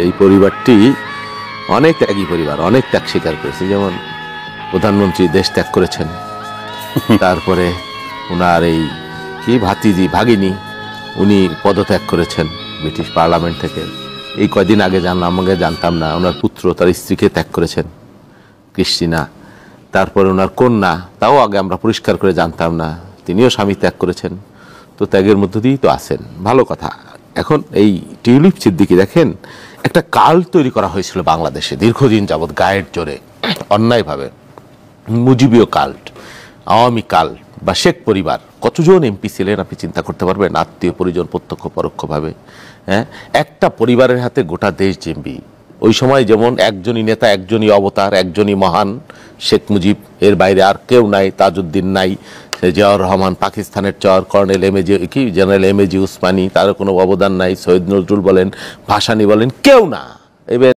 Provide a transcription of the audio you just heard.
এই পরিবারটি অনেক ত্যাগী পরিবার, অনেক ত্যাগ স্বীকার করেছে। যেমন প্রধানমন্ত্রী দেশ ত্যাগ করেছেন, তারপরে ওনার এই কি ভাগিনী উনি পদত্যাগ করেছেন ব্রিটিশ পার্লামেন্ট থেকে। এই কয়দিন আগে আমাকে জানতাম না, ওনার পুত্র তার স্ত্রীকে ত্যাগ করেছেন, ক্রিস্টিনা। তারপরে ওনার কন্যা, তাও আগে আমরা পরিষ্কার করে জানতাম না, তিনিও স্বামী ত্যাগ করেছেন। তো ত্যাগের মধ্য দিয়েই তো আছেন, ভালো কথা। এখন এই টিউলিপ সিদ্দিকী দেখেন, একটা কাল্ট তৈরি করা হয়েছিল বাংলাদেশে দীর্ঘদিন যাবৎ গায়ের জোরে, অন্যায়ভাবে। মুজিবীয় কাল্ট, আওয়ামী কাল্ট বা শেখ পরিবার। কতজন এমপি ছিলেন আপনি চিন্তা করতে পারবেন, আত্মীয় পরিজন প্রত্যক্ষ পরোক্ষভাবে। হ্যাঁ, একটা পরিবারের হাতে গোটা দেশ জিম্বি। ওই সময় যেমন একজনই নেতা, একজনই অবতার, একজনই মহান, শেখ মুজিব, এর বাইরে আর কেউ নাই। তাজউদ্দিন নাই, জিয়াউর রহমান পাকিস্তানের চর, কর্নেল জেনারেল এম এ জি উসমানী, তারও কোনো অবদান নাই। সৈয়দ নজরুল বলেন, ভাসানী বলেন, কেউ না। এবার